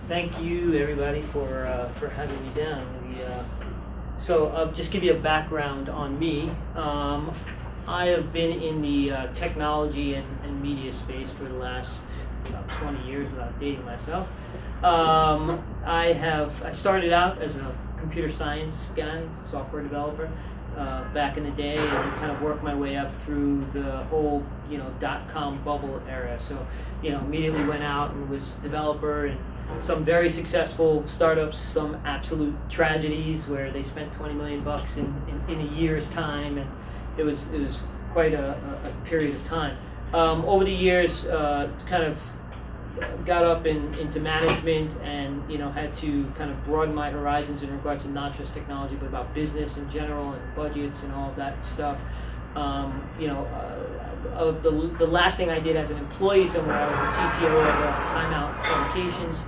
Thank you, everybody, for having me down. So I'll just give you a background on me. I have been in the technology and media space for the last about 20 years without dating myself. I started out as a computer science guy, software developer, back in the day, and kind of worked my way up through the whole, .com bubble era. So, immediately went out and was developer in some very successful startups, some absolute tragedies where they spent $20 million in a year's time, and it was quite a period of time. Over the years, kind of got up into management, and had to kind of broaden my horizons in regards to not just technology but about business in general and budgets and all of that stuff. The last thing I did as an employee somewhere, I was the CTO of Time Out Publications,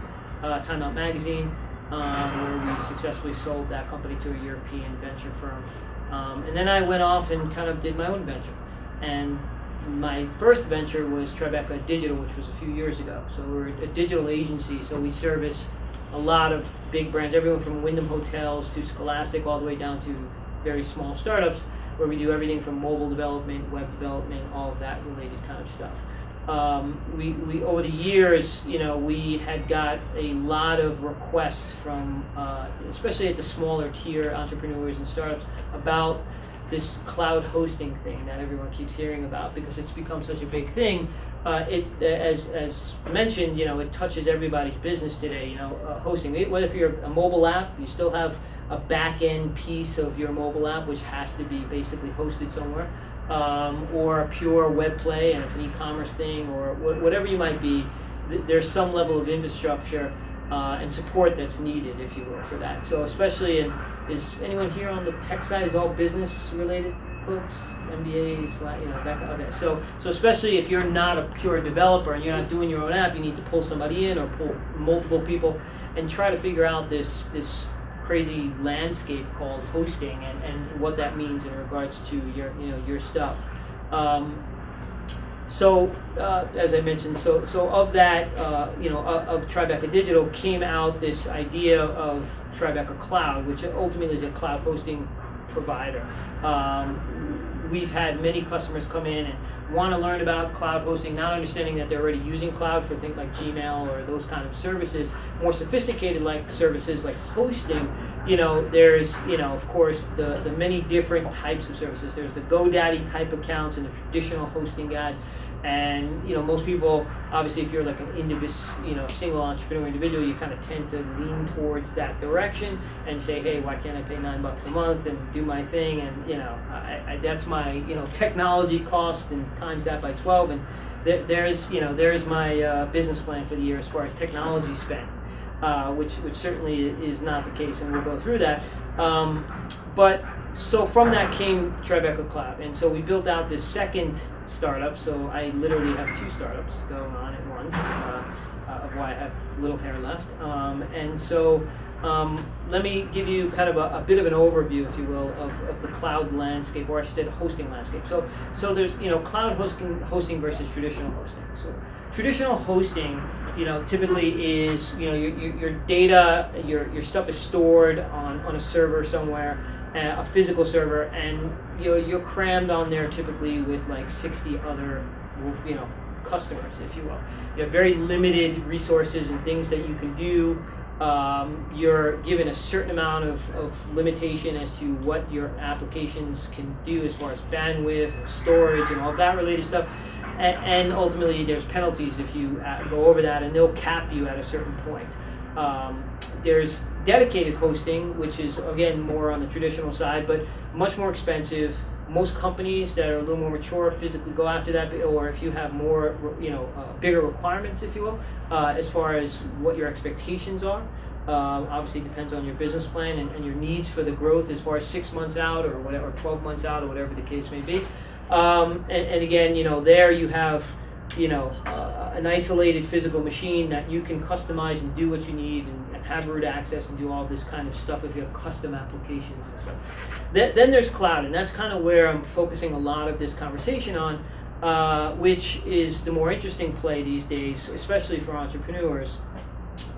Time Out Magazine, where we successfully sold that company to a European venture firm. And then I went off and kind of did my own venture. And my first venture was Tribeca Digital, which was a few years ago. So we're a digital agency, so we service a lot of big brands, everyone from Wyndham Hotels to Scholastic, all the way down to very small startups, where we do everything from mobile development, web development, all of that related kind of stuff. We over the years, we had got a lot of requests from, especially at the smaller tier entrepreneurs and startups, about this cloud hosting thing that everyone keeps hearing about, because it's become such a big thing. As mentioned, it touches everybody's business today. Hosting. What if you're a mobile app? You still have a back-end piece of your mobile app which has to be basically hosted somewhere, or a pure web play and it's an e-commerce thing, or whatever you might be. There's some level of infrastructure and support that's needed, if you will, for that. So especially is anyone here on the tech side? Is all business related, folks? MBAs, okay. So especially if you're not a pure developer and you're not doing your own app, you need to pull somebody in or pull multiple people and try to figure out this crazy landscape called hosting and what that means in regards to your stuff. As I mentioned, so of that, of Tribeca Digital came out this idea of Tribeca Cloud, which ultimately is a cloud hosting provider. We've had many customers come in and want to learn about cloud hosting, not understanding that they're already using cloud for things like Gmail or those kind of services. More sophisticated like services like hosting, there's, of course, the many different types of services. There's the GoDaddy type accounts and the traditional hosting guys. And most people, obviously, if you're like an single entrepreneur individual, you kind of tend to lean towards that direction and say, hey, why can't I pay $9 a month and do my thing? And that's my technology cost, and times that by 12. And there's my business plan for the year as far as technology spend, which certainly is not the case, and we'll go through that. So from that came Tribeca Cloud, and so we built out this second startup. So I literally have two startups going on at once, of why I have little hair left. Let me give you kind of a bit of an overview, if you will, of the cloud landscape, or I should say the hosting landscape. So there's cloud hosting versus traditional hosting. So traditional hosting, typically is your data, your stuff is stored on a server somewhere, a physical server, and you're crammed on there typically with like 60 other customers, if you will. You have very limited resources and things that you can do. You're given a certain amount of limitation as to what your applications can do as far as bandwidth and storage and all that related stuff. And ultimately, there's penalties if you go over that, and they'll cap you at a certain point. There's dedicated hosting, which is, again, more on the traditional side, but much more expensive. Most companies that are a little more mature physically go after that, or if you have more, bigger requirements, if you will, as far as what your expectations are. Obviously, it depends on your business plan and your needs for the growth as far as 6 months out or whatever, or 12 months out, or whatever the case may be. And again, there you have, an isolated physical machine that you can customize and do what you need and have root access and do all this kind of stuff if you have custom applications and stuff. Then there's cloud, and that's kind of where I'm focusing a lot of this conversation on, which is the more interesting play these days, especially for entrepreneurs.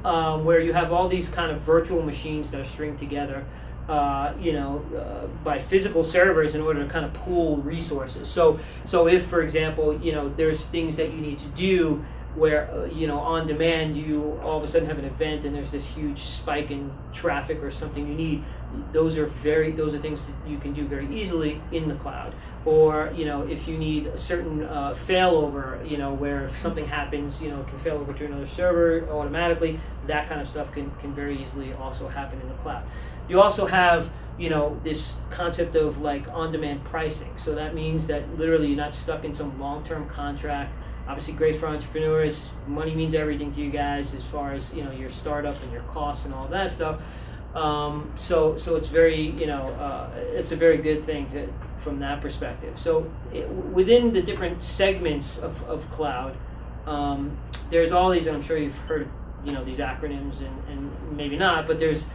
where you have all these kind of virtual machines that are stringed together, by physical servers in order to kind of pool resources. So if, for example, there's things that you need to do where, on demand, you all of a sudden have an event and there's this huge spike in traffic or something you need, those are things that you can do very easily in the cloud. Or, if you need a certain failover, where if something happens, it can fail over to another server automatically, that kind of stuff can very easily also happen in the cloud. You also have, this concept of like on-demand pricing. So that means that literally you're not stuck in some long-term contract. Obviously great for entrepreneurs. Money means everything to you guys as far as, your startup and your costs and all that stuff. So it's very, it's a very good thing from that perspective. So within the different segments of cloud, there's all these, and I'm sure you've heard, these acronyms and maybe not, but there's,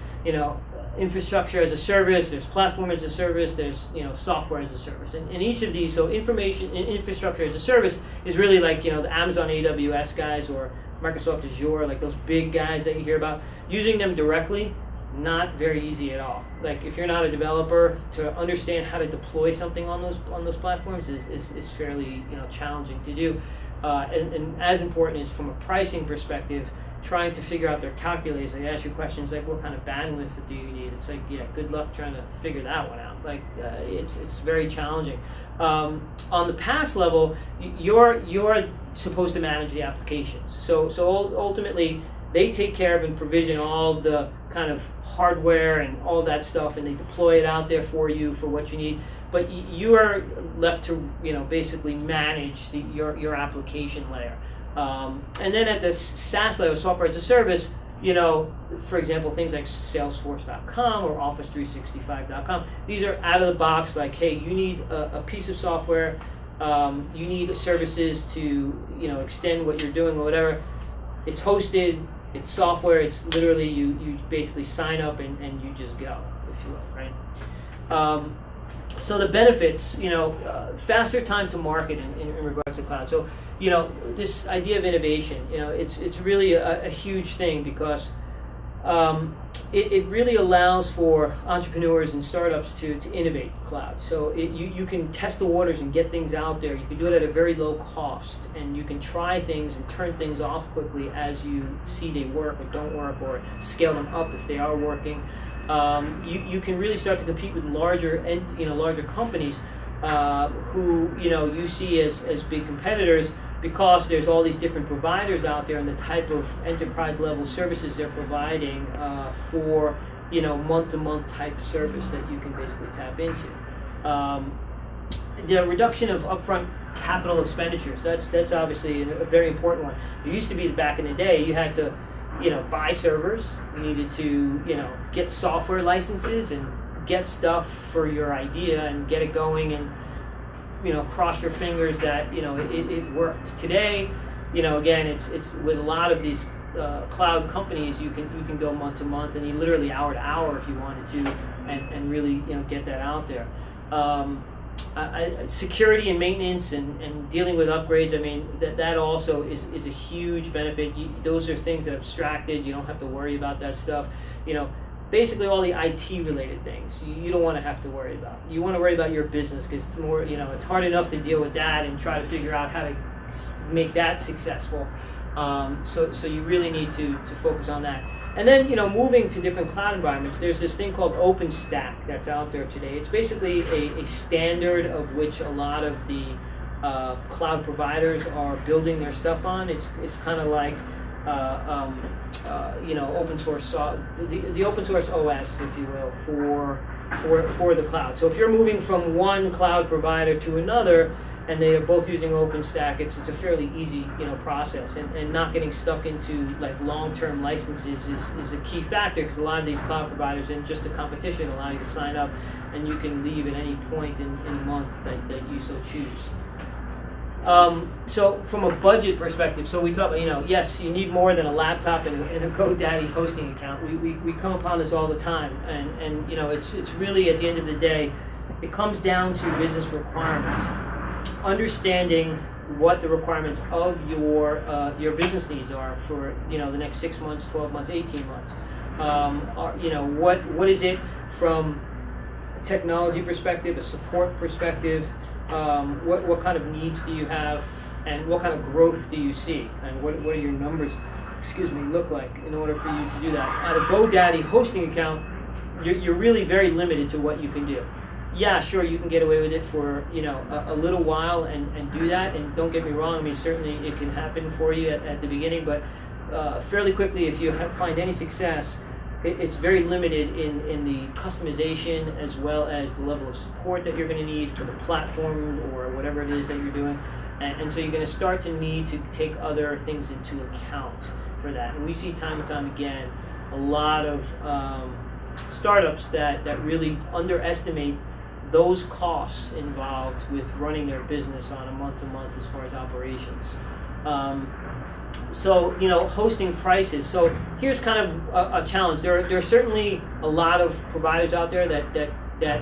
infrastructure as a service, there's platform as a service, there's software as a service, and each of these, so infrastructure as a service is really like the Amazon AWS guys or Microsoft Azure, like those big guys that you hear about. Using them directly, not very easy at all. Like if you're not a developer, to understand how to deploy something on those platforms is fairly challenging to do, and as important is from a pricing perspective, trying to figure out their calculators. They ask you questions like, what kind of bandwidth do you need? It's like, yeah, good luck trying to figure that one out. Like, it's very challenging. On the PaaS level, you're supposed to manage the applications. So ultimately, they take care of and provision all the kind of hardware and all that stuff, and they deploy it out there for you for what you need. But you are left to basically manage your application layer. And then at the SaaS layer, software as a service, for example, things like Salesforce.com or Office365.com, these are out of the box, like, hey, you need a piece of software, you need services to, extend what you're doing or whatever. It's hosted, it's software, it's literally, you basically sign up and you just go, if you will, right? So the benefits, faster time to market in regards to cloud. So, this idea of innovation, it's really a huge thing because it really allows for entrepreneurs and startups to innovate cloud. So you can test the waters and get things out there. You can do it at a very low cost, and you can try things and turn things off quickly as you see they work or don't work, or scale them up if they are working. You can really start to compete with larger companies who you see as big competitors, because there's all these different providers out there and the type of enterprise level services they're providing for month-to-month type service that you can basically tap into. The reduction of upfront capital expenditures, that's obviously a very important one. It used to be back in the day you had to buy servers, you needed to get software licenses and get stuff for your idea and get it going, and cross your fingers that it worked. Today, again, it's with a lot of these cloud companies, you can go month to month and you literally hour to hour if you wanted to, and really get that out there. Security and maintenance and dealing with upgrades, I mean, that also is a huge benefit. Those are things that are abstracted. You don't have to worry about that stuff. Basically all the IT related things you don't want to have to worry about. You want to worry about your business, because it's more, it's hard enough to deal with that and try to figure out how to make that successful. So you really need to focus on that. And then, moving to different cloud environments, there's this thing called OpenStack that's out there today. It's basically a standard of which a lot of the cloud providers are building their stuff on. It's kind of like open source, the open source OS, if you will, for the cloud. So if you're moving from one cloud provider to another, and they are both using OpenStack, it's a fairly easy process, and not getting stuck into like long-term licenses is a key factor, because a lot of these cloud providers and just the competition allow you to sign up, and you can leave at any point in the month that you so choose. So from a budget perspective, so we talk about, yes, you need more than a laptop and a GoDaddy hosting account. We come upon this all the time, and it's really, at the end of the day, it comes down to business requirements. understanding what the requirements of your business needs are for the next 6 months, 12 months, 18 months. What is it from a technology perspective, a support perspective? What kind of needs do you have, and what kind of growth do you see, and what are your numbers, look like in order for you to do that? At a GoDaddy hosting account, you're really very limited to what you can do. Yeah, sure, you can get away with it for a little while and do that, and don't get me wrong, I mean certainly it can happen for you at the beginning, but fairly quickly, if you find any success, it's very limited in the customization as well as the level of support that you're going to need for the platform or whatever it is that you're doing, and so you're going to start to need to take other things into account for that. And we see time and time again a lot of startups that really underestimate those costs involved with running their business on a month-to-month as far as operations. So hosting prices. So here's kind of a challenge. There are certainly a lot of providers out there that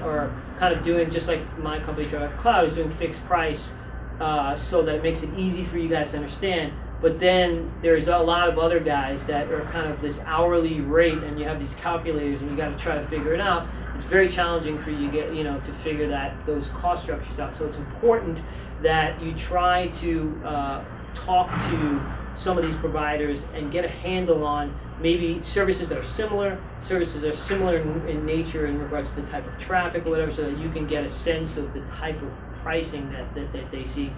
are kind of doing just like my company, Tribeca Cloud, is doing fixed price, so that it makes it easy for you guys to understand. But then there's a lot of other guys that are kind of this hourly rate, and you have these calculators, and you got to try to figure it out. It's very challenging for you to figure those cost structures out. So it's important that you try to talk to some of these providers and get a handle on maybe services that are similar in nature in regards to the type of traffic or whatever, so that you can get a sense of the type of pricing that they see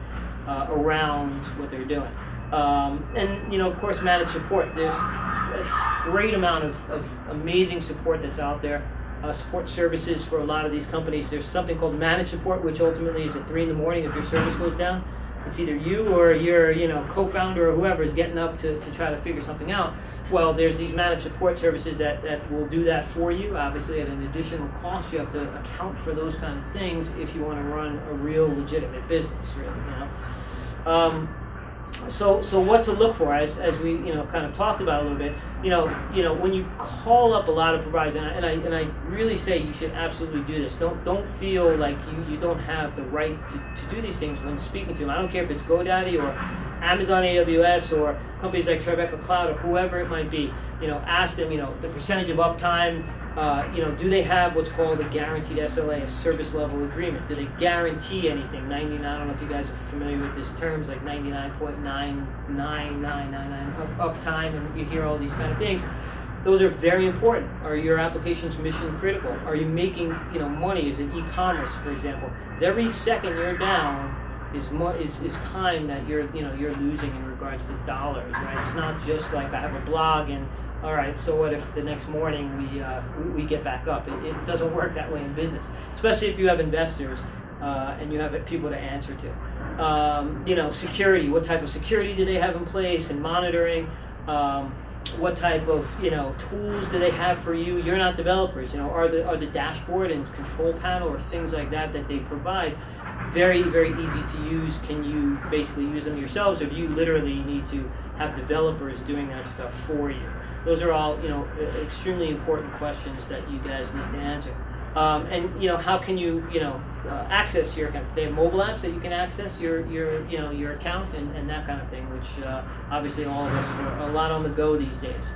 around what they're doing. And of course, managed support. There's a great amount of amazing support that's out there. Support services for a lot of these companies. There's something called managed support, which ultimately is at 3 in the morning if your service goes down. It's either you or your co-founder or whoever is getting up to try to figure something out. Well, there's these managed support services that will do that for you, obviously at an additional cost. You have to account for those kind of things if you want to run a real legitimate business, really. So what to look for, as we kind of talked about a little bit. When you call up a lot of providers, and I really say you should absolutely do this. Don't feel like you don't have the right to do these things when speaking to them. I don't care if it's GoDaddy or Amazon AWS or companies like Tribeca Cloud or whoever it might be. Ask them the percentage of uptime. Do they have what's called a guaranteed SLA, a service level agreement? Do they guarantee anything? I don't know if you guys are familiar with these terms, like 99.99999 uptime, and you hear all these kind of things. Those are very important. Are your applications mission critical? Are you making money? Is it e-commerce, for example? Every second you're down is time that you're losing in regards to dollars, right? It's not just like I have a blog and all right, so what if the next morning we get back up? It doesn't work that way in business, especially if you have investors and you have people to answer to. Security. What type of security do they have in place and monitoring? What type of tools do they have for you? You're not developers. Are the dashboard and control panel or things like that they provide very, very easy to use? Can you basically use them yourselves, or do you literally need to have developers doing that stuff for you? Those are all extremely important questions that you guys need to answer. And how can you access your account? They have mobile apps that you can access your account and that kind of thing, which obviously all of us are a lot on the go these days.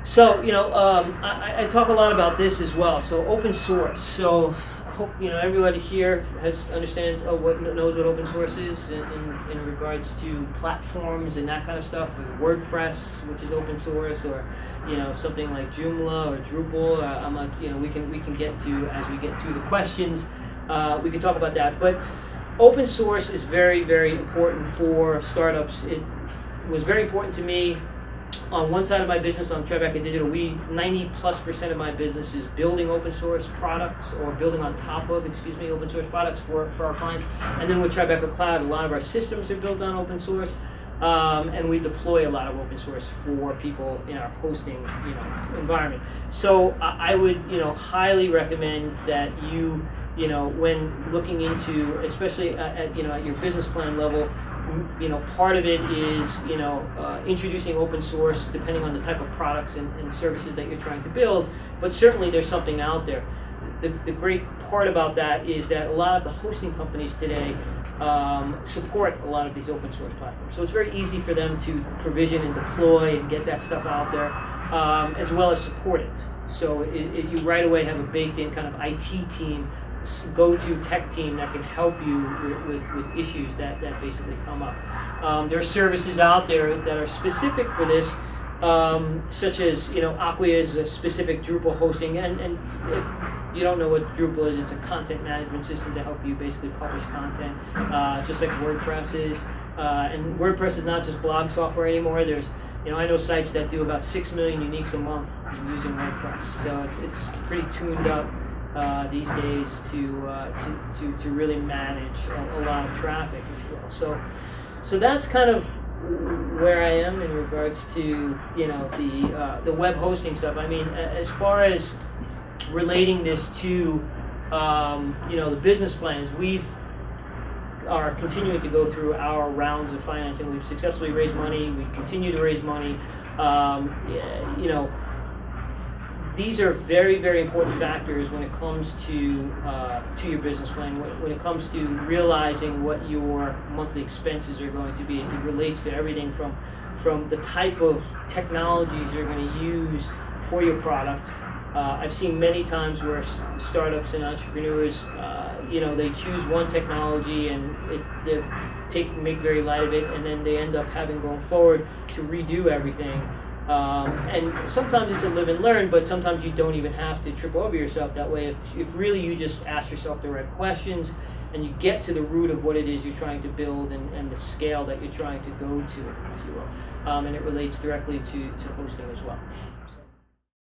So I talk a lot about this as well. So open source. So I hope everybody here understands knows what open source is in regards to platforms and that kind of stuff. Like WordPress, which is open source, or something like Joomla or Drupal. We can get to, as we get through the questions, we can talk about that. But open source is very, very important for startups. It was very important to me. On one side of my business, on Tribeca Digital, 90+% of my business is building open source products, or building on top of, open source products for our clients. And then with Tribeca Cloud, a lot of our systems are built on open source, and we deploy a lot of open source for people in our hosting, environment. So I would, highly recommend that you, when looking into, especially at your business plan level, part of it is, introducing open source depending on the type of products and services that you're trying to build, but certainly there's something out there. the great part about that is that a lot of the hosting companies today support a lot of these open source platforms. So it's very easy for them to provision and deploy and get that stuff out there, as well as support it. So you right away have a baked in kind of IT team, go-to tech team that can help you with issues that basically come up. There are services out there that are specific for this, such as, Acquia is a specific Drupal hosting, and if you don't know what Drupal is, it's a content management system to help you basically publish content, just like WordPress is. And WordPress is not just blog software anymore. There's, I know sites that do about 6 million uniques a month using WordPress, so it's pretty tuned up these days to really manage a lot of traffic, if you will. So that's kind of where I am in regards to the web hosting stuff. I mean, as far as relating this to the business plans, we are continuing to go through our rounds of financing. We've successfully raised money. We continue to raise money. These are very, very important factors when it comes to your business plan. When it comes to realizing what your monthly expenses are going to be, it relates to everything from the type of technologies you're going to use for your product. I've seen many times where startups and entrepreneurs, they choose one technology and they make very light of it, and then they end up having going forward to redo everything. And sometimes it's a live and learn, but sometimes you don't even have to trip over yourself that way. If really you just ask yourself the right questions and you get to the root of what it is you're trying to build and the scale that you're trying to go to, if you will. And it relates directly to hosting as well.